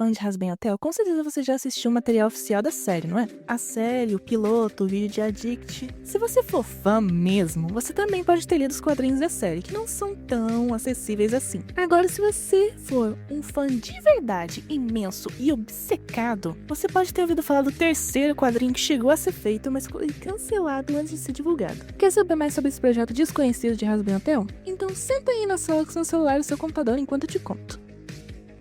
fã de Hazbin Hotel, com certeza você já assistiu o material oficial da série, não é? A série, o piloto, o vídeo de Addict. Se você for fã mesmo, você também pode ter lido os quadrinhos da série, que não são tão acessíveis assim. Agora, se você for um fã de verdade, imenso e obcecado, você pode ter ouvido falar do terceiro quadrinho que chegou a ser feito, mas foi cancelado antes de ser divulgado. Quer saber mais sobre esse projeto desconhecido de Hazbin Hotel? Então senta aí na sala com seu celular e seu computador enquanto eu te conto.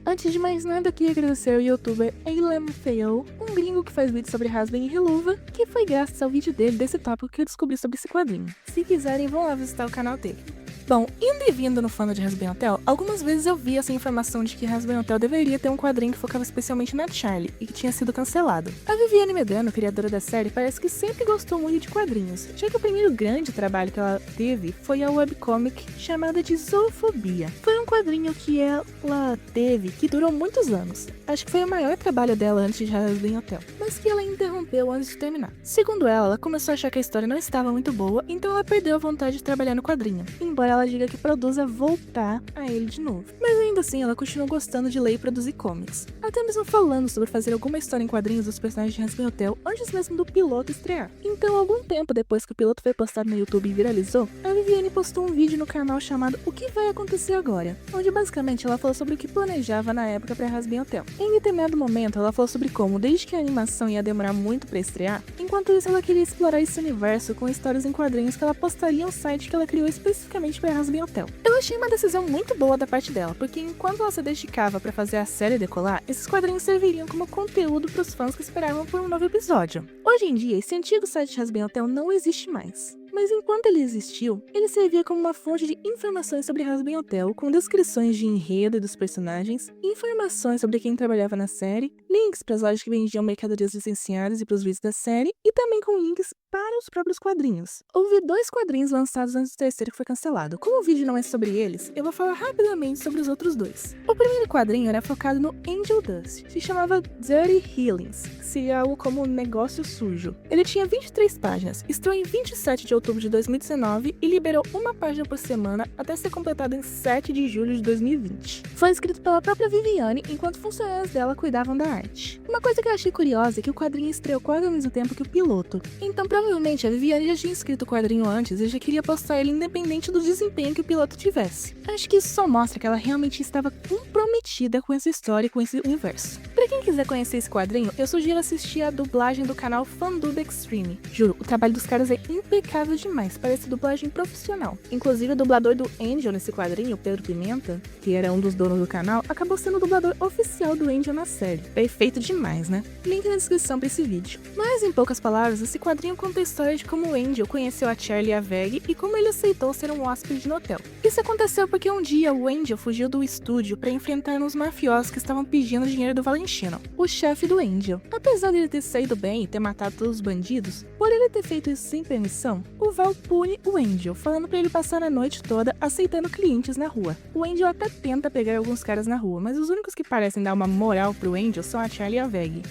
Antes de mais nada, eu queria agradecer ao youtuber LMFAO, um gringo que faz vídeos sobre Hazbin e Reluva, que foi graças ao vídeo dele desse tópico que eu descobri sobre esse quadrinho. Se quiserem, vão lá visitar o canal dele. Bom, indo e vindo no fandom de Hazbin Hotel, algumas vezes eu vi essa informação de que Hazbin Hotel deveria ter um quadrinho que focava especialmente na Charlie, e que tinha sido cancelado. A Viviane Medrano, criadora da série, parece que sempre gostou muito de quadrinhos, já que o primeiro grande trabalho que ela teve foi a webcomic chamada de Zoofobia. Foi um quadrinho que ela teve que durou muitos anos. Acho que foi o maior trabalho dela antes de Hazbin Hotel, mas que ela interrompeu antes de terminar. Segundo ela começou a achar que a história não estava muito boa, então ela perdeu a vontade de trabalhar no quadrinho, embora ela diga que produza voltar a ele de novo. Mas ainda assim, ela continua gostando de ler e produzir comics. Até mesmo falando sobre fazer alguma história em quadrinhos dos personagens de Hazbin Hotel antes mesmo do piloto estrear. Então, algum tempo depois que o piloto foi postado no YouTube e viralizou, a Viviane postou um vídeo no canal chamado O que vai acontecer agora? Onde basicamente ela falou sobre o que planejava na época para Hazbin Hotel. Em determinado momento, ela falou sobre como, desde que a animação ia demorar muito para estrear, enquanto isso ela queria explorar esse universo com histórias em quadrinhos que ela postaria no site que ela criou especificamente para Hazbin Hotel. Eu achei uma decisão muito boa da parte dela, porque enquanto ela se dedicava para fazer a série decolar, esses quadrinhos serviriam como conteúdo para os fãs que esperavam por um novo episódio. Hoje em dia, esse antigo site de Hazbin Hotel não existe mais. Mas enquanto ele existiu, ele servia como uma fonte de informações sobre Hazbin Hotel, com descrições de enredo e dos personagens, informações sobre quem trabalhava na série, links para as lojas que vendiam mercadorias licenciadas e para os vídeos da série, e também com links para os próprios quadrinhos. Houve 2 quadrinhos lançados antes do terceiro que foi cancelado. Como o vídeo não é sobre eles, eu vou falar rapidamente sobre os outros 2. O primeiro quadrinho era focado no Angel Dust, se chamava Dirty Healings, que seria algo como negócio sujo. Ele tinha 23 páginas, estreou em 27 de outubro de 2019 e liberou uma página por semana até ser completado em 7 de julho de 2020. Foi escrito pela própria Viviane, enquanto funcionários dela cuidavam da arte. Uma coisa que eu achei curiosa é que o quadrinho estreou quase ao mesmo tempo que o piloto. Então provavelmente a Viviane já tinha escrito o quadrinho antes e já queria postar ele independente do desempenho que o piloto tivesse. Acho que isso só mostra que ela realmente estava comprometida com essa história e com esse universo. Pra quem quiser conhecer esse quadrinho, eu sugiro assistir a dublagem do canal Fandub Extreme. Juro, o trabalho dos caras é impecável demais, parece dublagem profissional. Inclusive o dublador do Angel nesse quadrinho, Pedro Pimenta, que era um dos donos do canal, acabou sendo o dublador oficial do Angel na série. Perfeito demais, né? Link na descrição pra esse vídeo. Mas em poucas palavras, esse quadrinho conta a história de como o Angel conheceu a Charlie e a Veg e como ele aceitou ser um hóspede no hotel. Isso aconteceu porque um dia o Angel fugiu do estúdio para enfrentar uns mafiosos que estavam pedindo dinheiro do Valentino, o chefe do Angel. Apesar dele ter saído bem e ter matado todos os bandidos, por ele ter feito isso sem permissão, o Val pune o Angel, falando para ele passar a noite toda aceitando clientes na rua. O Angel até tenta pegar alguns caras na rua, mas os únicos que parecem dar uma moral pro Angel são a Charlie e a Veg.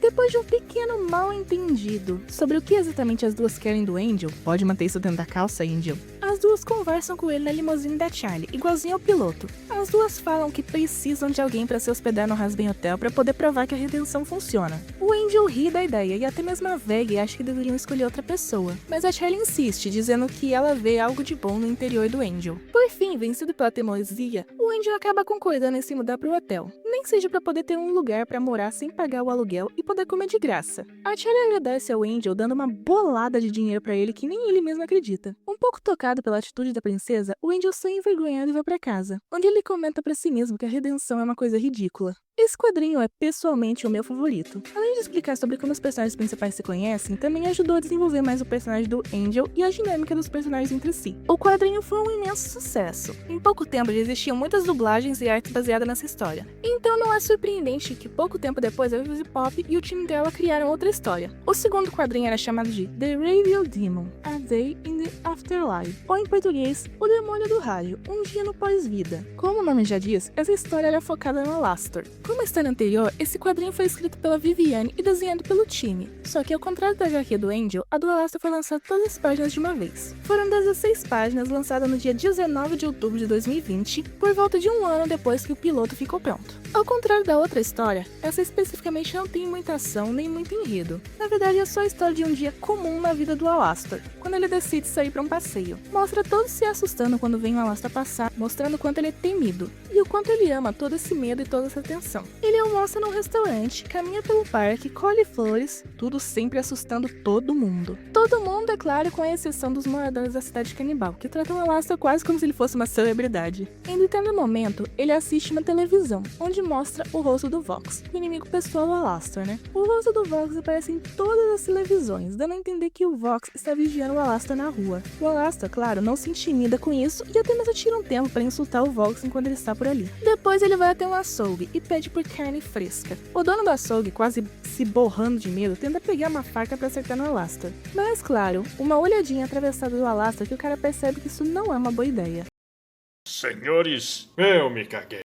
Depois de um pequeno mal-entendido sobre o que exatamente as duas querem do Angel, pode manter isso dentro da calça, Angel, as duas conversam com ele na limusine da Charlie, igualzinho ao piloto. As duas falam que precisam de alguém para se hospedar no Hazbin Hotel para poder provar que a redenção funciona. O Angel ri da ideia e até mesmo a Veg acha que deveriam escolher outra pessoa, mas a Charlie insiste, dizendo que ela vê algo de bom no interior do Angel. Por fim, vencido pela teimosia, o Angel acaba concordando em se mudar pro hotel, nem que seja para poder ter um lugar para morar sem pagar o aluguel e poder comer de graça. A Charlie agradece ao Angel dando uma bolada de dinheiro para ele que nem ele mesmo acredita. Um pouco tocado pela atitude da princesa, o Angel sai envergonhado e vai para casa, onde ele comenta para si mesmo que a redenção é uma coisa ridícula. Esse quadrinho é pessoalmente o meu favorito. Além de explicar sobre como os personagens principais se conhecem, também ajudou a desenvolver mais o personagem do Angel e a dinâmica dos personagens entre si. O quadrinho foi um imenso sucesso. Em pouco tempo já existiam muitas dublagens e artes baseadas nessa história. Então não é surpreendente que pouco tempo depois a Vivi Pop e o time dela criaram outra história. O segundo quadrinho era chamado de The Radio Demon, A Day in the Afterlife, ou em português, O Demônio do Rádio, Um Dia no Pós-Vida. Como o nome já diz, essa história era focada no Alastor. Como a história anterior, esse quadrinho foi escrito pela Viviane e desenhado pelo time. Só que ao contrário da HQ do Angel, a do Alastor foi lançada todas as páginas de uma vez. Foram 16 páginas lançadas no dia 19 de outubro de 2020, por volta de um ano depois que o piloto ficou pronto. Ao contrário da outra história, essa especificamente não tem muita ação nem muito enredo. Na verdade, é só a história de um dia comum na vida do Alastor, quando ele decide sair para um passeio. Mostra todos se assustando quando vem o Alastor passar, mostrando o quanto ele é temido e o quanto ele ama todo esse medo e toda essa tensão. Ele almoça num restaurante, caminha pelo parque, colhe flores, tudo sempre assustando todo mundo. Todo mundo, é claro, com a exceção dos moradores da cidade canibal, que tratam o Alastor quase como se ele fosse uma celebridade. Em determinado momento, ele assiste uma televisão, onde mostra o rosto do Vox, o inimigo pessoal do Alastor, né? O rosto do Vox aparece em todas as televisões, dando a entender que o Vox está vigiando o Alastor na rua. O Alastor, claro, não se intimida com isso e apenas tira um tempo para insultar o Vox enquanto ele está por ali. Depois ele vai até um açougue e pede por carne fresca. O dono do açougue, quase se borrando de medo, tenta pegar uma faca para acertar no Alastor. Mas, claro, uma olhadinha atravessada do Alastor que o cara percebe que isso não é uma boa ideia. Senhores, eu me caguei.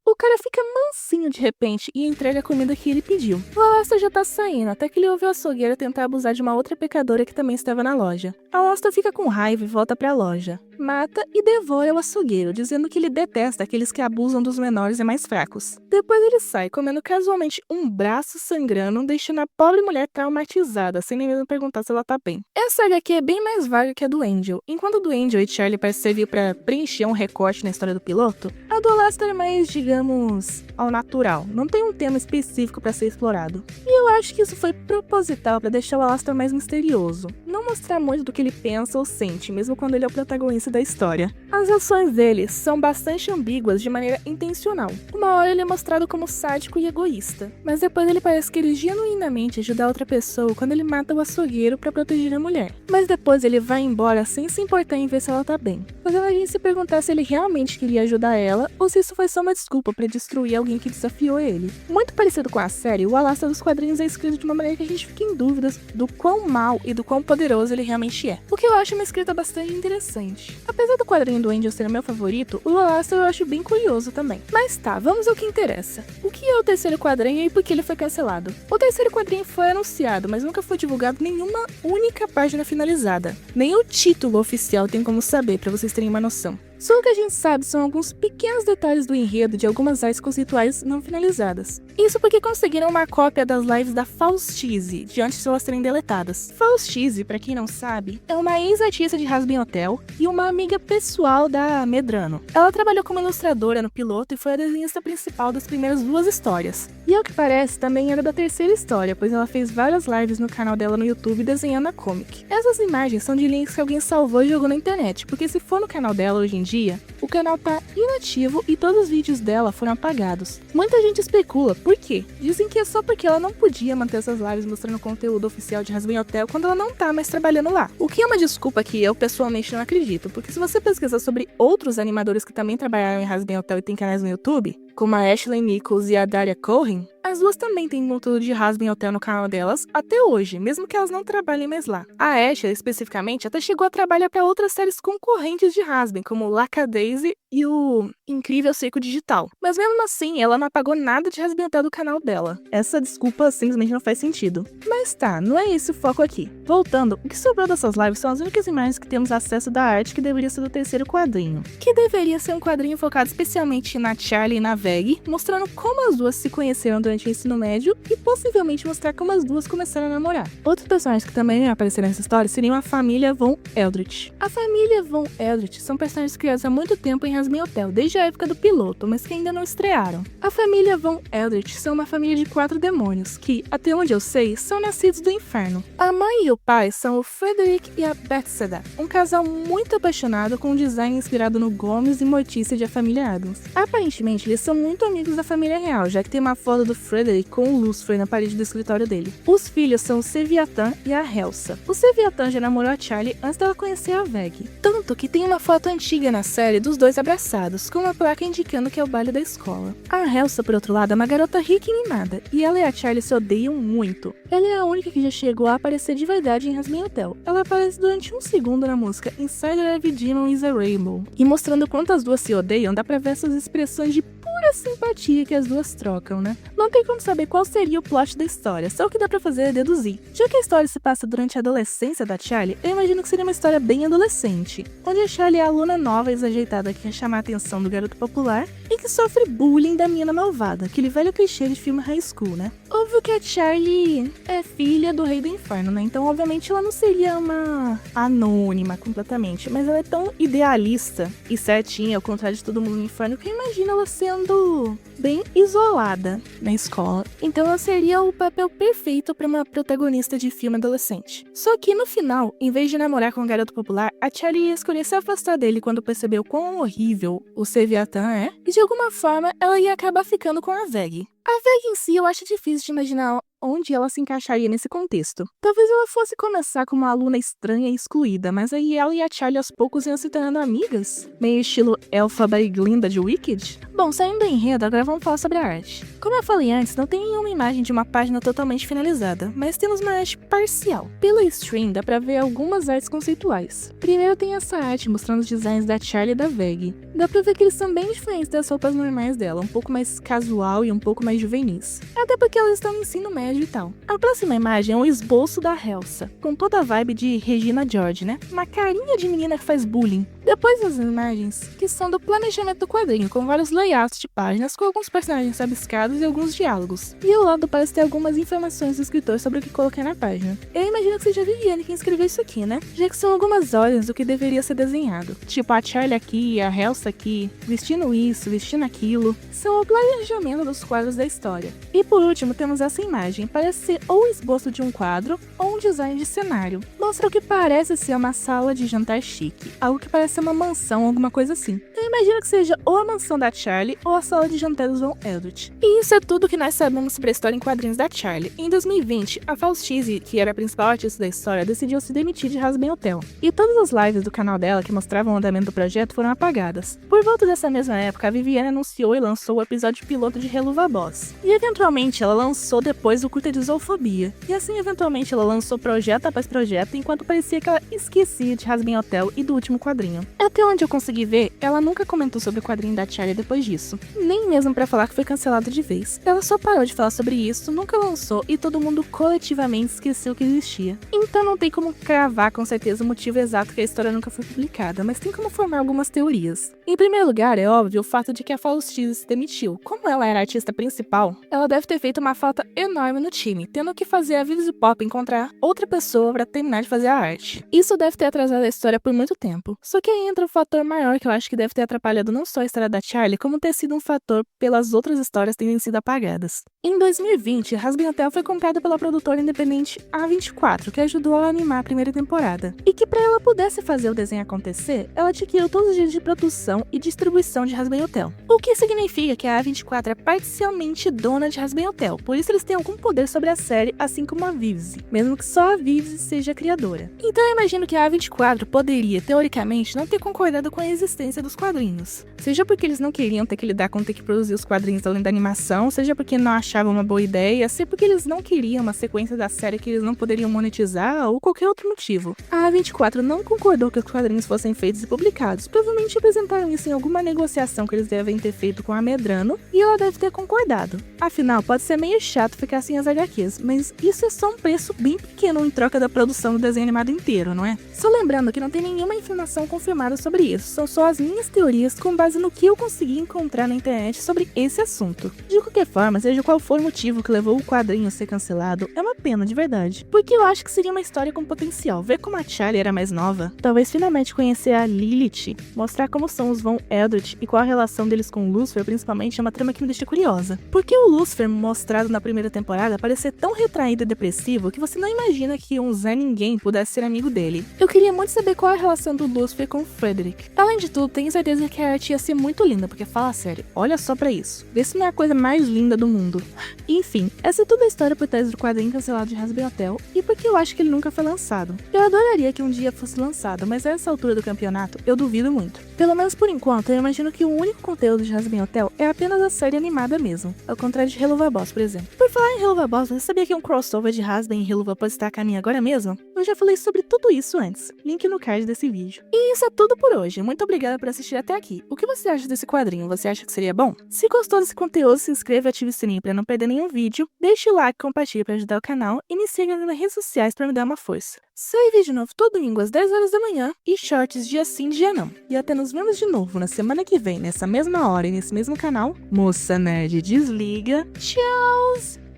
O cara fica mansinho de repente e entrega a comida que ele pediu. O Alastor já tá saindo, até que ele ouve o açougueiro tentar abusar de uma outra pecadora que também estava na loja. O Alastor fica com raiva e volta pra loja. Mata e devora o açougueiro, dizendo que ele detesta aqueles que abusam dos menores e mais fracos. Depois ele sai, comendo casualmente um braço sangrando, deixando a pobre mulher traumatizada, sem nem mesmo perguntar se ela tá bem. Essa HQ é bem mais vaga que a do Angel. Enquanto a do Angel e Charlie parece servir pra preencher um recorte na história do piloto, a do Alastor é mais, digamos, ao natural. Não tem um tema específico pra ser explorado. E eu acho que isso foi proposital pra deixar o Alastor mais misterioso. Não mostrar muito do que ele pensa ou sente, mesmo quando ele é o protagonista da história. As ações dele são bastante ambíguas de maneira intencional. Uma hora ele é mostrado como sádico e egoísta, mas depois ele parece querer genuinamente ajudar outra pessoa quando ele mata o açougueiro pra proteger a mulher. Mas depois ele vai embora sem se importar em ver se ela tá bem, fazendo a gente se perguntar se ele realmente queria ajudar ela ou se isso foi só uma desculpa pra destruir alguém que desafiou ele. Muito parecido com a série, o Alastor dos quadrinhos é escrito de uma maneira que a gente fica em dúvidas do quão mal e do quão poderoso ele realmente é, o que eu acho uma escrita bastante interessante. Apesar do quadrinho do Angel ser o meu favorito, o Alastor eu acho bem curioso também. Mas tá, vamos ao que interessa. O que é o terceiro quadrinho e por que ele foi cancelado? O terceiro quadrinho foi anunciado, mas nunca foi divulgado nenhuma única página finalizada. Nem o título oficial tem como saber, pra vocês terem uma noção. Só o que a gente sabe são alguns pequenos detalhes do enredo de algumas artes conceituais não finalizadas. Isso porque conseguiram uma cópia das lives da Faustize, de antes de elas serem deletadas. Faustize, pra quem não sabe, é uma ex-artista de Hazbin Hotel e uma amiga pessoal da Medrano. Ela trabalhou como ilustradora no piloto e foi a desenhista principal das primeiras duas histórias. E ao que parece, também era da terceira história, pois ela fez várias lives no canal dela no YouTube desenhando a comic. Essas imagens são de links que alguém salvou e jogou na internet, porque se for no canal dela hoje em dia, o canal tá inativo e todos os vídeos dela foram apagados. Muita gente especula por quê. Dizem que é só porque ela não podia manter essas lives mostrando conteúdo oficial de Hazbin Hotel quando ela não tá mais trabalhando lá. O que é uma desculpa que eu pessoalmente não acredito, porque se você pesquisar sobre outros animadores que também trabalharam em Hazbin Hotel e tem canais no YouTube, como a Ashley Nichols e a Daria Cohen, as duas também têm conteúdo de Hazbin Hotel no canal delas até hoje, mesmo que elas não trabalhem mais lá. A Ashley, especificamente, até chegou a trabalhar para outras séries concorrentes de Hazbin, como Lackadaisy e o Incrível Circo Digital. Mas mesmo assim, ela não apagou nada de Hazbin Hotel do canal dela. Essa desculpa simplesmente não faz sentido. Mas tá, não é esse o foco aqui. Voltando, o que sobrou dessas lives são as únicas imagens que temos acesso da arte que deveria ser do terceiro quadrinho. Que deveria ser um quadrinho focado especialmente na Charlie e na Veg, mostrando como as duas se conheceram durante o ensino médio e possivelmente mostrar como as duas começaram a namorar. Outros personagens que também iam aparecer nessa história seriam a família Von Eldritch. A família Von Eldritch são personagens criados há muito tempo em Hazbin Hotel, desde a época do piloto, mas que ainda não estrearam. A família Von Eldritch são uma família de 4 demônios, que, até onde eu sei, são nascidos do inferno. A mãe e o pai são o Frederick e a Bethesda, um casal muito apaixonado com um design inspirado no Gomes e Mortícia de A Família Addams. Aparentemente, eles são muito amigos da família real, já que tem uma foto do Frederick com o Lucifer na parede do escritório dele. Os filhos são o Seviatan e a Helsa. O Seviatan já namorou a Charlie antes dela conhecer a Veg. Tanto que tem uma foto antiga na série dos dois abraçados, com uma placa indicando que é o baile da escola. A Helsa, por outro lado, é uma garota rica e mimada, e ela e a Charlie se odeiam muito. Ela é a única que já chegou a aparecer de verdade em Hazbin Hotel. Ela aparece durante um segundo na música Inside Every Demon is a Rainbow. E mostrando quanto as duas se odeiam, dá pra ver essas expressões de pura pura simpatia que as duas trocam, né? Não tem como saber qual seria o plot da história, só o que dá pra fazer é deduzir. Já que a história se passa durante a adolescência da Charlie, eu imagino que seria uma história bem adolescente, onde a Charlie é a aluna nova e desajeitada que quer chamar a atenção do garoto popular e que sofre bullying da mina malvada, aquele velho clichê de filme high school, né? Óbvio que a Charlie é filha do rei do inferno, né? Então, obviamente, ela não seria uma anônima completamente, mas ela é tão idealista e certinha, ao contrário de todo mundo no inferno, que eu imagino ela sendo bem isolada na escola. Então, ela seria o papel perfeito para uma protagonista de filme adolescente. Só que, no final, em vez de namorar com um garoto popular, a Charlie ia escolher se afastar dele quando percebeu quão horrível o Seviatã é, e de alguma forma, ela ia acabar ficando com a Veg. A Veg em si eu acho difícil de imaginar onde ela se encaixaria nesse contexto. Talvez ela fosse começar como uma aluna estranha e excluída, mas aí ela e a Charlie aos poucos iam se tornando amigas, meio estilo Elphaba e Glinda de Wicked. Bom, saindo do enredo, agora vamos falar sobre a arte. Como eu falei antes, não tem nenhuma imagem de uma página totalmente finalizada, mas temos uma arte parcial. Pelo stream dá pra ver algumas artes conceituais. Primeiro tem essa arte mostrando os designs da Charlie e da Veg. Dá pra ver que eles são bem diferentes das roupas normais dela, um pouco mais casual e um pouco mais juvenis. Até porque elas estão no ensino médio e tal. A próxima imagem é um esboço da Elsa, com toda a vibe de Regina George, né? Uma carinha de menina que faz bullying. Depois as imagens, que são do planejamento do quadrinho, com vários layouts de páginas, com alguns personagens rabiscados e alguns diálogos. E ao lado parece ter algumas informações do escritor sobre o que coloquei na página. Eu imagino que seja a Viviane quem escreveu isso aqui, né? Já que são algumas ordens do que deveria ser desenhado. Tipo, a Charlie aqui, a Elsa aqui, vestindo isso, vestindo aquilo. São o planejamento dos quadros da história. E por último, temos essa imagem. Parece ser ou o esboço de um quadro, ou um design de cenário. Mostra o que parece ser uma sala de jantar chique. Algo que parece ser uma mansão, alguma coisa assim. Eu imagino que seja ou a mansão da Charlie, ou a sala de jantar dos Von Eldritch. E isso é tudo que nós sabemos sobre a história em quadrinhos da Charlie. Em 2020, a Falstise, que era a principal artista da história, decidiu se demitir de Hazbin Hotel. E todas as lives do canal dela que mostravam o andamento do projeto foram apagadas. Por volta dessa mesma época, a Viviane anunciou e lançou o episódio piloto de Helluva Boss. E eventualmente ela lançou depois o curta de Zoofobia. E assim eventualmente ela lançou projeto após projeto, enquanto parecia que ela esquecia de Hazbin Hotel e do último quadrinho. Até onde eu consegui ver, ela nunca comentou sobre o quadrinho da Charlie depois disso. Nem mesmo pra falar que foi cancelado de vez. Ela só parou de falar sobre isso, nunca lançou e todo mundo coletivamente esqueceu que existia. Então não tem como cravar com certeza o motivo exato que a história nunca foi publicada, mas tem como formar algumas teorias. Em primeiro lugar, é óbvio o fato de que a Falstise se demitiu. Como ela era a artista principal, ela deve ter feito uma falta enorme no time, tendo que fazer a Vivis Pop encontrar outra pessoa pra terminar de fazer a arte. Isso deve ter atrasado a história por muito tempo. Só que aí entra um fator maior que eu acho que deve ter atrapalhado não só a história da Charlie, como ter sido um fator pelas outras histórias terem sido apagadas. Em 2020, Hazbin Hotel foi comprada pela produtora independente A24, que ajudou a animar a primeira temporada. E que pra ela pudesse fazer o desenho acontecer, ela adquiriu todos os direitos de produção e distribuição de Hazbin Hotel. O que significa que a A24 é parcialmente dona de Hazbin Hotel, por isso eles têm algum poder sobre a série, assim como a Vivzy, mesmo que só a Vivzy seja a criadora. Então eu imagino que a A24 poderia, teoricamente, não ter concordado com a existência dos quadrinhos. Seja porque eles não queriam ter que lidar com ter que produzir os quadrinhos além da animação, seja porque não achavam uma boa ideia, seja porque eles não queriam uma sequência da série que eles não poderiam monetizar, ou qualquer outro motivo. A A24 não concordou que os quadrinhos fossem feitos e publicados, provavelmente apresentaram isso em alguma negociação que eles devem ter feito com a Medrano, e ela deve ter concordado. Afinal, pode ser meio chato ficar sem as HQs, mas isso é só um preço bem pequeno em troca da produção do desenho animado inteiro, não é? Só lembrando que não tem nenhuma informação confirmada sobre isso, são só as minhas teorias com base no que eu consegui encontrar na internet sobre esse assunto. De qualquer forma, seja qual for o motivo que levou o quadrinho a ser cancelado, é uma pena de verdade. Porque eu acho que seria uma história com potencial. Ver como a Charlie era mais nova, talvez finalmente conhecer a Lilith, mostrar como são os Von Eldritch e qual a relação deles com o Lucifer, principalmente, é uma trama que me deixa curiosa. Porque o Lucifer, mostrado na primeira temporada, parece ser tão retraído e depressivo que você não imagina que um Zé Ninguém pudesse ser amigo dele. Eu queria muito saber qual é a relação do Lucifer com o Frederick. Além de tudo, tenho certeza que a arte ia ser muito linda, porque fala sério, olha só pra isso. Vê se não é a coisa mais linda do mundo. Enfim, essa é toda a história por trás do quadrinho cancelado de Hazbin Hotel e porque eu acho que ele nunca foi lançado. Eu adoraria que um dia fosse lançado, mas a essa altura do campeonato, eu duvido muito. Pelo menos por enquanto, eu imagino que o único conteúdo de Hazbin Hotel é apenas a série animada mesmo, ao contrário de Helluva Boss, por exemplo. Por falar em Helluva Boss, você sabia que um crossover de Hazbin e Helluva pode estar a caminho agora mesmo? Eu já falei sobre tudo isso antes, link no card desse vídeo. E isso é tudo por hoje, muito obrigada por assistir até aqui. O que você acha desse quadrinho? Você acha que seria bom? Se gostou desse conteúdo, se inscreva e ative o sininho pra não perder nenhum vídeo, deixe o like, compartilhe pra ajudar o canal e me siga nas redes sociais pra me dar uma força. Sai vídeo novo todo domingo às 10 horas da manhã e shorts dia sim, dia não. E até nos vemos de novo na semana que vem, nessa mesma hora e nesse mesmo canal. Moça Nerd desliga. Tchau!